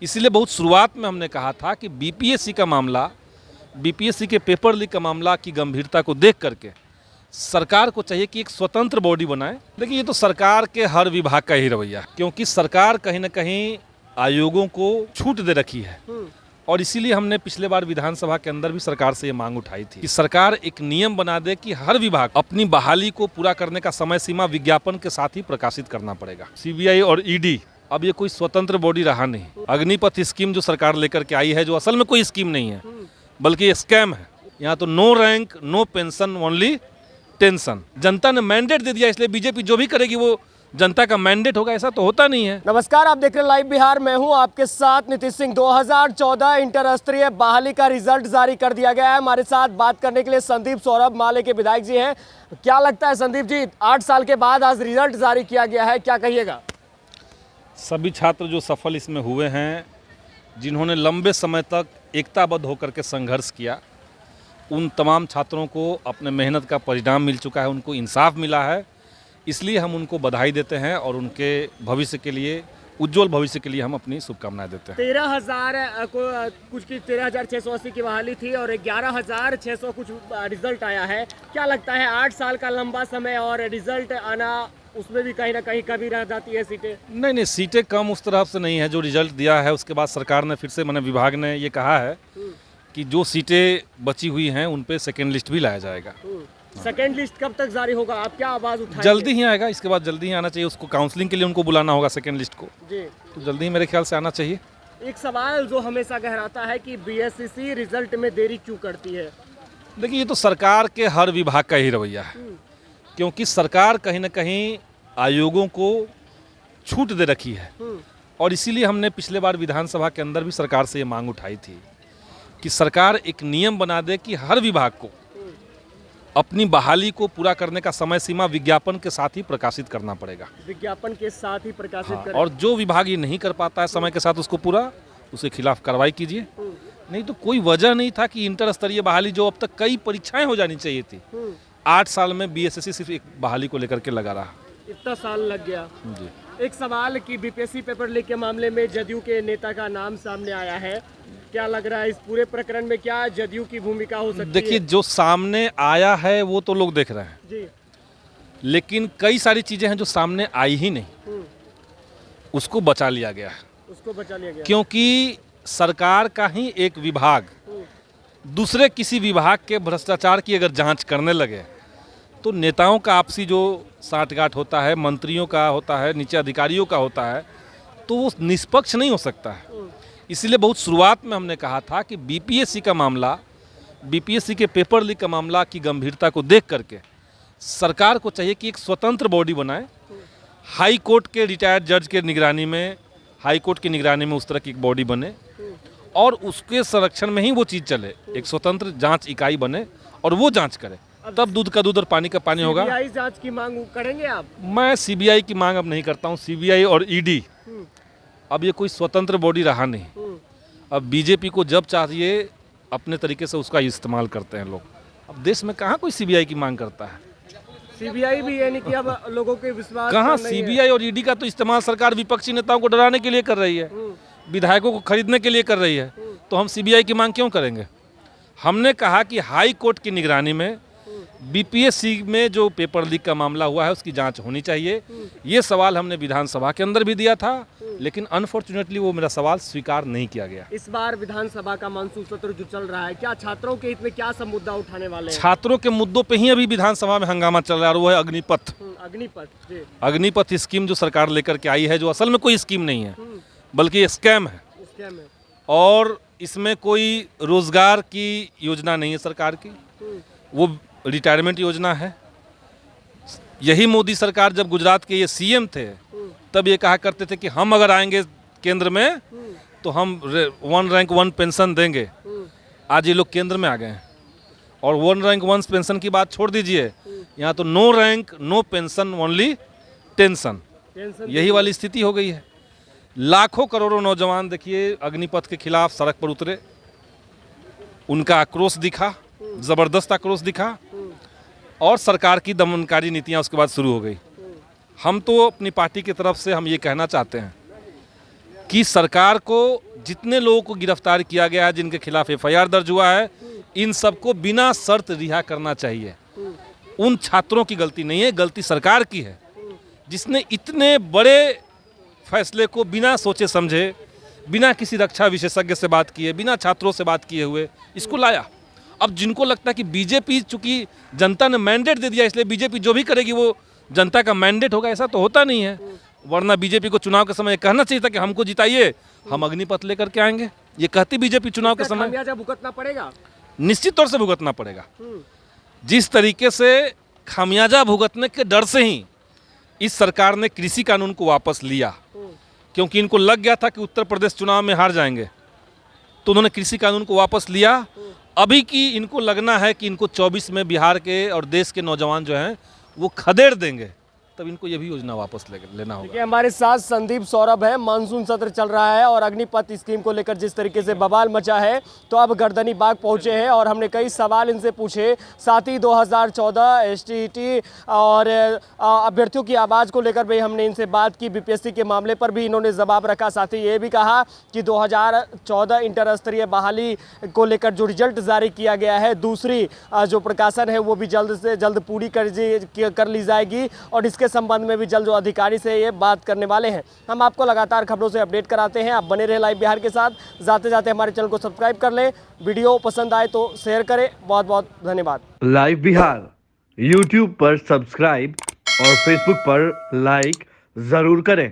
इसीलिए बहुत शुरुआत में हमने कहा था कि बीपीएससी का मामला, बीपीएससी के पेपर लीक का मामला की गंभीरता को देख करके सरकार को चाहिए कि एक स्वतंत्र बॉडी बनाए। देखिए, ये तो सरकार के हर विभाग का ही रवैया है, क्योंकि सरकार कहीं ना कहीं आयोगों को छूट दे रखी है। और इसीलिए हमने पिछले बार विधानसभा के अंदर भी सरकार से ये मांग उठाई थी कि सरकार एक नियम बना दे कि हर विभाग अपनी बहाली को पूरा करने का समय सीमा विज्ञापन के साथ ही प्रकाशित करना पड़ेगा। सीबीआई और ईडी अब ये कोई स्वतंत्र बॉडी रहा नहीं। अग्निपथ स्कीम जो सरकार लेकर के आई है, जो असल में कोई स्कीम नहीं है बल्कि ये स्कैम है। यहाँ तो no rank no pension only tension. जनता ने मैंडेट दे दिया, इसलिए बीजेपी जो भी करेगी वो जनता का मैंडेट होगा, ऐसा तो होता नहीं है। नमस्कार, आप देख रहे हैं लाइव बिहार। मैं हूं आपके साथ नीतीश सिंह। 2014 इंटर स्तरीय बहाली का रिजल्ट जारी कर दिया गया है। हमारे साथ बात करने के लिए संदीप सौरभ माले के विधायक जी हैं। क्या लगता है संदीप जी, 8 साल के बाद आज रिजल्ट जारी किया गया है, क्या कहिएगा? सभी छात्र जो सफल इसमें हुए हैं, जिन्होंने लंबे समय तक एकताबद्ध होकर के संघर्ष किया, उन तमाम छात्रों को अपने मेहनत का परिणाम मिल चुका है, उनको इंसाफ मिला है। इसलिए हम उनको बधाई देते हैं और उनके भविष्य के लिए, उज्जवल भविष्य के लिए हम अपनी शुभकामनाएं देते हैं। 13,000 को कुछ की 13,680 की बहाली थी और 11,600 कुछ रिजल्ट आया है। क्या लगता है 8 साल का लंबा समय और रिजल्ट आना, उसमें भी कहीं ना कहीं कमी रह जाती है सीटें? नहीं, सीटें कम उस तरह से नहीं है। जो रिजल्ट दिया है उसके बाद सरकार ने फिर से, मैंने विभाग ने ये कहा है कि जो सीटें बची हुई हैं उन पे सेकेंड लिस्ट भी लाया जाएगा। सेकेंड लिस्ट कब तक जारी होगा? आप क्या आवाज उठाएंगे? जल्दी ही आएगा, इसके बाद जल्दी ही आना चाहिए। उसको काउंसलिंग के लिए उनको बुलाना होगा सेकेंड लिस्ट को जी, तो जल्दी ही मेरे ख्याल से आना चाहिए। एक सवाल जो हमेशा गहराता है कि बीएससीसी रिजल्ट में देरी क्यों करती है? देखिए, ये तो सरकार के हर विभाग का ही रवैया है, क्योंकि सरकार कहीं ना कहीं आयोगों को छूट दे रखी है। और इसीलिए हमने पिछले बार विधानसभा के अंदर भी सरकार से ये मांग उठाई थी कि सरकार एक नियम बना दे कि हर विभाग को अपनी बहाली को पूरा करने का समय सीमा विज्ञापन के साथ ही प्रकाशित करना पड़ेगा। विज्ञापन के साथ ही प्रकाशित करें। और जो विभाग ये नहीं कर पाता है समय के साथ उसको पूरा, उसके खिलाफ कार्रवाई कीजिए। नहीं तो कोई वजह नहीं था कि इंटर स्तरीय बहाली, जो अब तक कई परीक्षाएं हो जानी चाहिए थी, 8 साल में बीएसएससी सिर्फ एक बहाली को लेकर के लगा रहा। इतना साल लग गया जी। एक सवाल कि बीपीएससी पेपर लीक के मामले में जदयू के नेता का नाम सामने आया है। क्या लग रहा है इस पूरे प्रकरण में क्या जदयू की भूमिका हो सकती है? देखिए, जो सामने आया है वो तो लोग देख रहे हैं जी, लेकिन कई सारी चीजें हैं जो सामने आई ही नहीं, उसको बचा लिया गया है। उसको बचा लिया गया क्योंकि सरकार का ही एक विभाग दूसरे किसी विभाग के भ्रष्टाचार की अगर जांच करने लगे तो नेताओं का आपसी जो साठगांठ होता है, मंत्रियों का होता है, नीचे अधिकारियों का होता है, तो वो निष्पक्ष नहीं हो सकता है। इसलिए बहुत शुरुआत में हमने कहा था कि बीपीएससी का मामला, बीपीएससी के पेपर लीक का मामला की गंभीरता को देख करके सरकार को चाहिए कि एक स्वतंत्र बॉडी बनाए। हाई कोर्ट के रिटायर्ड जज के निगरानी में, हाई कोर्ट की निगरानी में उस तरह की एक बॉडी बने और उसके संरक्षण में ही वो चीज़ चले। एक स्वतंत्र जांच इकाई बने और वो जांच करे, तब दूध का दूध और पानी का पानी होगा। सीबीआई जांच की मांग करेंगे आप? मैं सीबीआई की मांग अब नहीं करता हूँ। सीबीआई और ईडी अब ये कोई स्वतंत्र बॉडी रहा नहीं। अब बीजेपी को जब चाहिए अपने तरीके से उसका इस्तेमाल करते हैं लोग। अब देश में कहाँ कोई सीबीआई की मांग करता है? सीबीआई भी यानी कि अब लोगों के विश्वास कहाँ? सीबीआई और ईडी का तो इस्तेमाल सरकार विपक्षी नेताओं को डराने के लिए कर रही है, विधायकों को खरीदने के लिए कर रही है। तो हम सीबीआई की मांग क्यों करेंगे? हमने कहा कि हाई कोर्ट की निगरानी में बीपीएससी में जो पेपर लीक का मामला हुआ है उसकी जांच होनी चाहिए। ये सवाल हमने विधानसभा के अंदर भी दिया था, लेकिन अनफॉर्चुनेटली वो मेरा सवाल स्वीकार नहीं किया गया। इस बार विधानसभा का मानसून सत्र जो चल रहा है, क्या छात्रों के हित में क्या सब मुद्दा उठाने वाले हैं? छात्रों के मुद्दों पे ही अभी विधानसभा में हंगामा चल रहा है, और वो है अग्निपथ। अग्निपथ जी, अग्निपथ स्कीम जो सरकार लेकर के आई है, जो असल में कोई स्कीम नहीं है बल्कि ये स्कैम है। स्कैम है। और इसमें कोई रोजगार की योजना नहीं है सरकार की, वो रिटायरमेंट योजना है। यही मोदी सरकार जब गुजरात के ये सीएम थे तब ये कहा करते थे कि हम अगर आएंगे केंद्र में तो हम 1 रैंक 1 पेंशन देंगे। आज ये लोग केंद्र में आ गए हैं और 1 रैंक 1 पेंशन की बात छोड़ दीजिए, यहाँ तो no rank no pension only tension, यही वाली स्थिति हो गई है। लाखों करोड़ों नौजवान देखिए अग्निपथ के खिलाफ सड़क पर उतरे, उनका आक्रोश दिखा, जबरदस्त आक्रोश दिखा, और सरकार की दमनकारी नीतियां उसके बाद शुरू हो गई। हम तो अपनी पार्टी की तरफ से हम ये कहना चाहते हैं कि सरकार को जितने लोगों को गिरफ्तार किया गया है, जिनके खिलाफ एफआईआर दर्ज हुआ है, इन सबको बिना शर्त रिहा करना चाहिए। उन छात्रों की गलती नहीं है, गलती सरकार की है, जिसने इतने बड़े फैसले को बिना सोचे समझे, बिना किसी रक्षा विशेषज्ञ से बात किए, बिना छात्रों से बात किए हुए इसको लाया। अब जिनको लगता है कि बीजेपी, चूंकि जनता ने मैंडेट दे दिया इसलिए बीजेपी जो भी करेगी वो जनता का मैंडेट होगा, ऐसा तो होता नहीं है। वरना बीजेपी को चुनाव के समय कहना चाहिए था कि हमको जिताइए, हम अग्निपथ लेकर के आएंगे। ये कहती बीजेपी चुनाव के समय। खामियाजा भुगतना पड़ेगा, निश्चित तौर से भुगतना पड़ेगा। जिस तरीके से खामियाजा भुगतने के डर से ही इस सरकार ने कृषि कानून को वापस लिया, क्योंकि इनको लग गया था कि उत्तर प्रदेश चुनाव में हार जाएंगे, तो उन्होंने कृषि कानून को वापस लिया। अभी की इनको लगना है कि इनको 24 में बिहार के और देश के नौजवान जो हैं वो खदेड़ देंगे, तब इनको ये भी योजना वापस लेना होगा। देखिए हमारे साथ संदीप सौरभ है। मानसून सत्र चल रहा है और अग्निपथ स्कीम को लेकर जिस तरीके से बवाल मचा है, तो अब गर्दनी बाग पहुंचे हैं और हमने कई सवाल इनसे पूछे। साथ ही 2014 एसटीईटी और अभ्यर्थियों की आवाज़ को लेकर भी हमने इनसे बात की। बीपीएससी के मामले पर भी इन्होंने जवाब रखा। साथ ही ये भी कहा कि 2014 इंटर स्तरीय बहाली को लेकर जो रिजल्ट जारी किया गया है, दूसरी जो प्रकाशन है वो भी जल्द से जल्द पूरी कर ली जाएगी और इसके संबंध में भी जल्द जो अधिकारी से ये बात करने वाले हैं। हम आपको लगातार खबरों से अपडेट कराते हैं। आप बने रहे लाइव बिहार के साथ। जाते जाते हमारे चैनल को सब्सक्राइब कर लें, वीडियो पसंद आए तो शेयर करें। बहुत बहुत धन्यवाद। लाइव बिहार यूट्यूब पर सब्सक्राइब और फेसबुक पर लाइक जरूर करें।